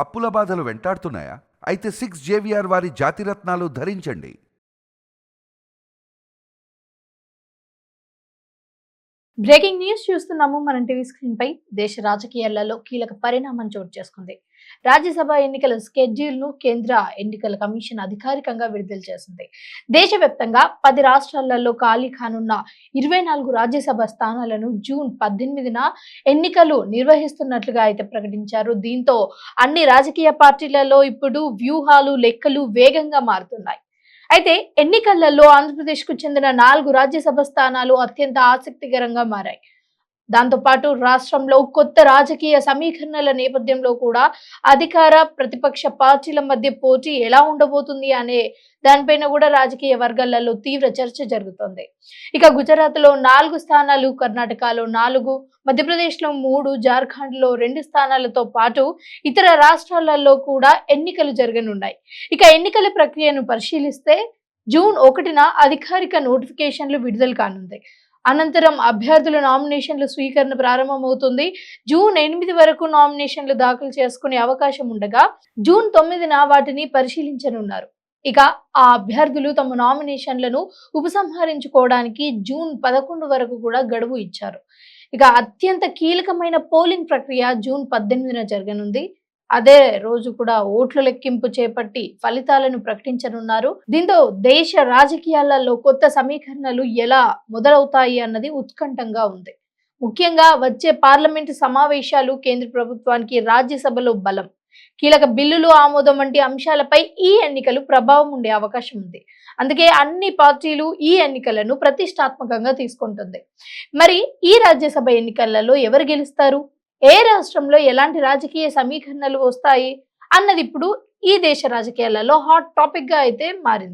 అప్పుల బాధలు వెంటాడుతున్నాయా? అయితే 6 జేవిఆర్ వారి జాతిరత్నాలు ధరించండి. బ్రేకింగ్ న్యూస్ చూస్తున్నాము. మనం టీవీ స్క్రీన్ పై దేశ రాజకీయాలలో కీలక పరిణామం చోటు చేసుకుంది. రాజ్యసభ ఎన్నికల షెడ్యూల్ ను కేంద్ర ఎన్నికల కమిషన్ అధికారికంగా విడుదల చేసింది. దేశవ్యాప్తంగా 10 రాష్ట్రాలలో ఖాళీ కానున్న 24 రాజ్యసభ స్థానాలను జూన్ 18న ఎన్నికలు నిర్వహిస్తున్నట్లుగా అయితే ప్రకటించారు. దీంతో అన్ని రాజకీయ పార్టీలలో ఇప్పుడు వ్యూహాలు, లెక్కలు వేగంగా మారుతున్నాయి. అయితే ఎన్నికలలో ఆంధ్రప్రదేశ్కు చెందిన 4 రాజ్యసభ స్థానాలు అత్యంత ఆసక్తికరంగా మారాయి. దాంతో పాటు రాష్ట్రంలో కొత్త రాజకీయ సమీకరణల నేపథ్యంలో కూడా అధికార ప్రతిపక్ష పార్టీల మధ్య పోటీ ఎలా ఉండబోతుంది అనే దానిపైన కూడా రాజకీయ వర్గాలలో తీవ్ర చర్చ జరుగుతోంది. ఇక గుజరాత్ లో 4 స్థానాలు, కర్ణాటకలో 4, మధ్యప్రదేశ్ లో 3, జార్ఖండ్ లో 2 స్థానాలతో పాటు ఇతర రాష్ట్రాలలో కూడా ఎన్నికలు జరగనున్నాయి. ఇక ఎన్నికల ప్రక్రియను పరిశీలిస్తే జూన్ 1న అధికారిక నోటిఫికేషన్లు విడుదల కానుంది. అనంతరం అభ్యర్థుల నామినేషన్ల స్వీకరణ ప్రారంభమవుతుంది. జూన్ 8 వరకు నామినేషన్లు దాఖలు చేసుకునే అవకాశం ఉండగా జూన్ 9న వాటిని పరిశీలించనున్నారు. ఇక ఆ అభ్యర్థులు తమ నామినేషన్లను ఉపసంహరించుకోవడానికి జూన్ 11 వరకు కూడా గడువు ఇచ్చారు. ఇక అత్యంత కీలకమైన పోలింగ్ ప్రక్రియ జూన్ 18న జరగనుంది. అదే రోజు కూడా ఓట్ల లెక్కింపు చేపట్టి ఫలితాలను ప్రకటించనున్నారు. దీంతో దేశ రాజకీయాలలో కొత్త సమీకరణలు ఎలా మొదలవుతాయి అన్నది ఉత్కంఠంగా ఉంది. ముఖ్యంగా వచ్చే పార్లమెంటు సమావేశాలు, కేంద్ర ప్రభుత్వానికి రాజ్యసభలో బలం, కీలక బిల్లులు ఆమోదం వంటి అంశాలపై ఈ ఎన్నికలు ప్రభావం ఉండే అవకాశం ఉంది. అందుకే అన్ని పార్టీలు ఈ ఎన్నికలను ప్రతిష్టాత్మకంగా తీసుకుంటుంది. మరి ఈ రాజ్యసభ ఎన్నికలలో ఎవరు గెలుస్తారు, ఏ రాష్ట్రంలో ఎలాంటి రాజకీయ సమీకరణలు వస్తాయి అన్నది ఇప్పుడు ఈ దేశ రాజకీయాలలో హాట్ టాపిక్ గా అయితే మారింది.